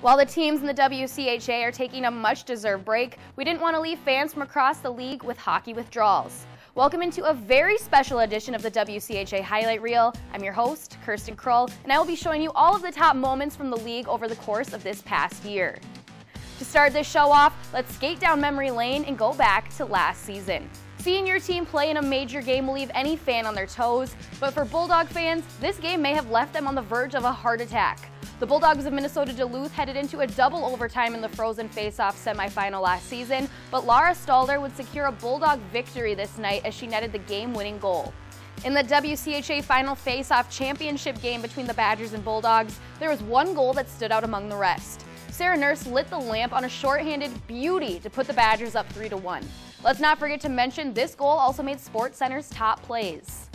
While the teams in the WCHA are taking a much-deserved break, we didn't want to leave fans from across the league with hockey withdrawals. Welcome into a very special edition of the WCHA Highlight Reel. I'm your host, Kirsten Krull, and I will be showing you all of the top moments from the league over the course of this past year. To start this show off, let's skate down memory lane and go back to last season. Seeing your team play in a major game will leave any fan on their toes, but for Bulldog fans, this game may have left them on the verge of a heart attack. The Bulldogs of Minnesota Duluth headed into a double overtime in the Frozen Face-Off semifinal last season, but Laura Stalder would secure a Bulldog victory this night as she netted the game-winning goal. In the WCHA Final Face-Off championship game between the Badgers and Bulldogs, there was one goal that stood out among the rest. Sarah Nurse lit the lamp on a shorthanded beauty to put the Badgers up 3-1. Let's not forget to mention this goal also made SportsCenter's top plays.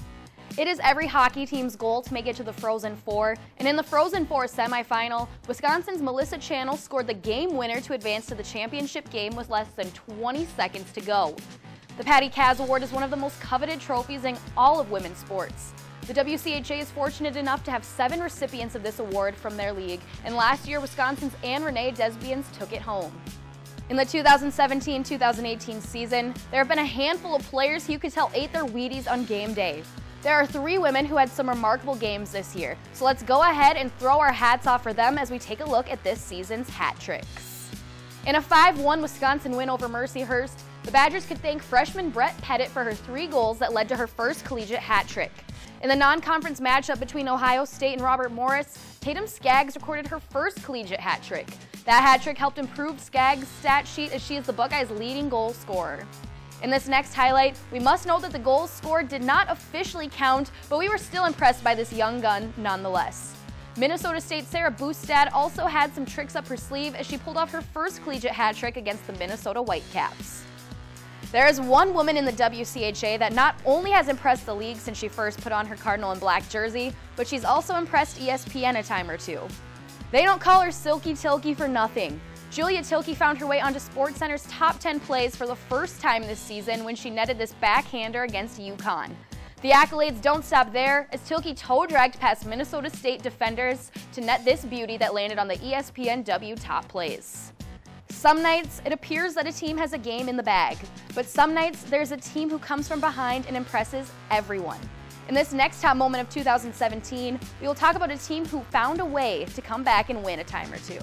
It is every hockey team's goal to make it to the Frozen Four, and in the Frozen Four semifinal, Wisconsin's Melissa Channel scored the game winner to advance to the championship game with less than 20 seconds to go. The Patty Kaz Award is one of the most coveted trophies in all of women's sports. The WCHA is fortunate enough to have 7 recipients of this award from their league, and last year Wisconsin's Anne Renee Desbians took it home. In the 2017-2018 season, there have been a handful of players who you could tell ate their Wheaties on game day. There are 3 women who had some remarkable games this year, so let's go ahead and throw our hats off for them as we take a look at this season's hat tricks. In a 5-1 Wisconsin win over Mercyhurst, the Badgers could thank freshman Brett Pettit for her 3 goals that led to her first collegiate hat trick. In the non-conference matchup between Ohio State and Robert Morris, Tatum Skaggs recorded her first collegiate hat trick. That hat trick helped improve Skaggs' stat sheet as she is the Buckeyes' leading goal scorer. In this next highlight, we must note that the goals scored did not officially count, but we were still impressed by this young gun nonetheless. Minnesota State's Sarah Boostad also had some tricks up her sleeve as she pulled off her first collegiate hat trick against the Minnesota Whitecaps. There is one woman in the WCHA that not only has impressed the league since she first put on her Cardinal and black jersey, but she's also impressed ESPN a time or two. They don't call her Silky Tilke for nothing. Julia Tilke found her way onto SportsCenter's top 10 plays for the first time this season when she netted this backhander against UConn. The accolades don't stop there, as Tilke toe-dragged past Minnesota State defenders to net this beauty that landed on the ESPNW top plays. Some nights, it appears that a team has a game in the bag, but some nights, there's a team who comes from behind and impresses everyone. In this next top moment of 2017, we will talk about a team who found a way to come back and win a time or two.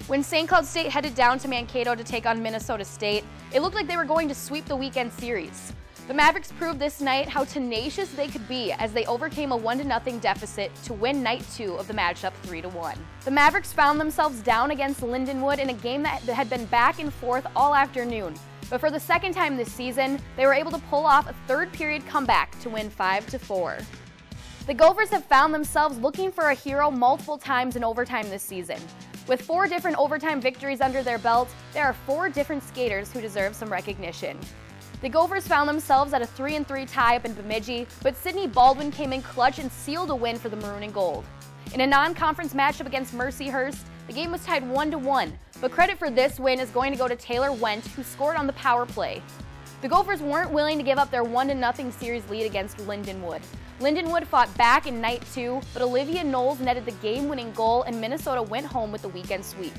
When St. Cloud State headed down to Mankato to take on Minnesota State, it looked like they were going to sweep the weekend series. The Mavericks proved this night how tenacious they could be as they overcame a 1-0 deficit to win night 2 of the matchup 3-1. The Mavericks found themselves down against Lindenwood in a game that had been back and forth all afternoon, but for the second time this season, they were able to pull off a third-period comeback to win 5-4. The Gophers have found themselves looking for a hero multiple times in overtime this season. With 4 different overtime victories under their belt, there are 4 different skaters who deserve some recognition. The Gophers found themselves at a 3-3 tie up in Bemidji, but Sydney Baldwin came in clutch and sealed a win for the Maroon and Gold. In a non-conference matchup against Mercyhurst, the game was tied 1-1, but credit for this win is going to go to Taylor Wendt, who scored on the power play. The Gophers weren't willing to give up their 1-0 series lead against Lindenwood. Lindenwood fought back in night 2, but Olivia Knowles netted the game-winning goal and Minnesota went home with the weekend sweep.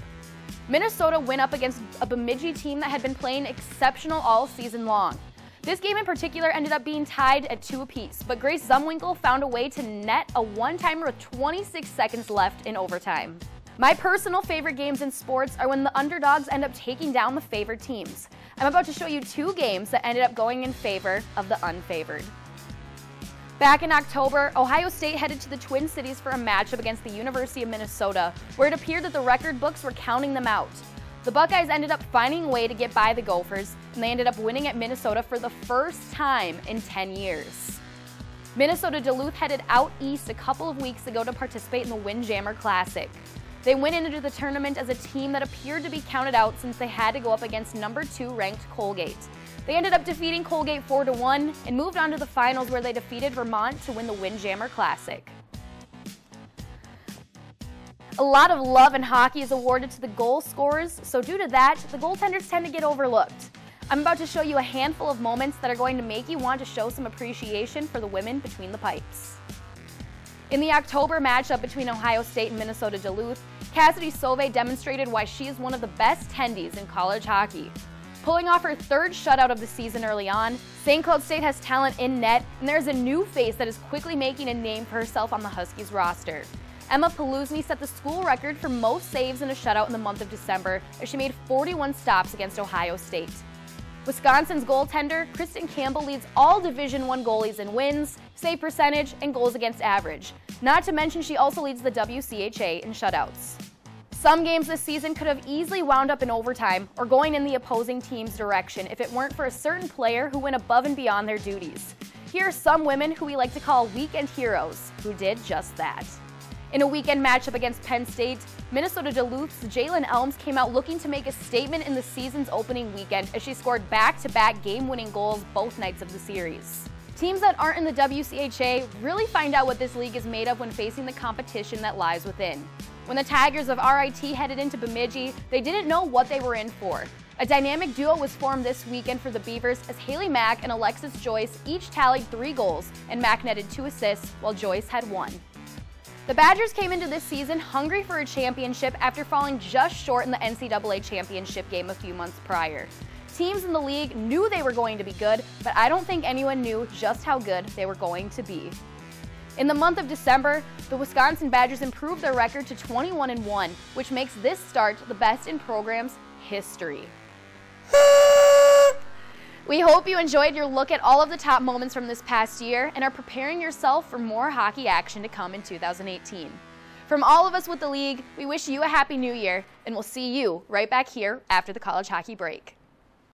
Minnesota went up against a Bemidji team that had been playing exceptional all season long. This game in particular ended up being tied at 2 apiece, but Grace Zumwinkle found a way to net a one-timer with 26 seconds left in overtime. My personal favorite games in sports are when the underdogs end up taking down the favored teams. I'm about to show you 2 games that ended up going in favor of the unfavored. Back in October, Ohio State headed to the Twin Cities for a matchup against the University of Minnesota, where it appeared that the record books were counting them out. The Buckeyes ended up finding a way to get by the Gophers, and they ended up winning at Minnesota for the first time in 10 years. Minnesota Duluth headed out east a couple of weeks ago to participate in the Windjammer Classic. They went into the tournament as a team that appeared to be counted out since they had to go up against number 2 ranked Colgate. They ended up defeating Colgate 4-1 and moved on to the finals where they defeated Vermont to win the Windjammer Classic. A lot of love in hockey is awarded to the goal scorers, so due to that, the goaltenders tend to get overlooked. I'm about to show you a handful of moments that are going to make you want to show some appreciation for the women between the pipes. In the October matchup between Ohio State and Minnesota Duluth, Cassidy Sauvé demonstrated why she is one of the best tendies in college hockey. Pulling off her third shutout of the season early on, St. Cloud State has talent in net, and there's a new face that is quickly making a name for herself on the Huskies roster. Emma Paluzny set the school record for most saves in a shutout in the month of December as she made 41 stops against Ohio State. Wisconsin's goaltender, Kirsten Krull, leads all Division I goalies in wins, save percentage, and goals against average. Not to mention she also leads the WCHA in shutouts. Some games this season could have easily wound up in overtime or going in the opposing team's direction if it weren't for a certain player who went above and beyond their duties. Here are some women who we like to call weekend heroes who did just that. In a weekend matchup against Penn State, Minnesota Duluth's Jalen Elms came out looking to make a statement in the season's opening weekend as she scored back-to-back game-winning goals both nights of the series. Teams that aren't in the WCHA really find out what this league is made of when facing the competition that lies within. When the Tigers of RIT headed into Bemidji, they didn't know what they were in for. A dynamic duo was formed this weekend for the Beavers as Haley Mack and Alexis Joyce each tallied 3 goals, and Mack netted 2 assists while Joyce had 1. The Badgers came into this season hungry for a championship after falling just short in the NCAA championship game a few months prior. Teams in the league knew they were going to be good, but I don't think anyone knew just how good they were going to be. In the month of December, the Wisconsin Badgers improved their record to 21-1, which makes this start the best in program's history. We hope you enjoyed your look at all of the top moments from this past year and are preparing yourself for more hockey action to come in 2018. From all of us with the league, we wish you a happy new year, and we'll see you right back here after the college hockey break.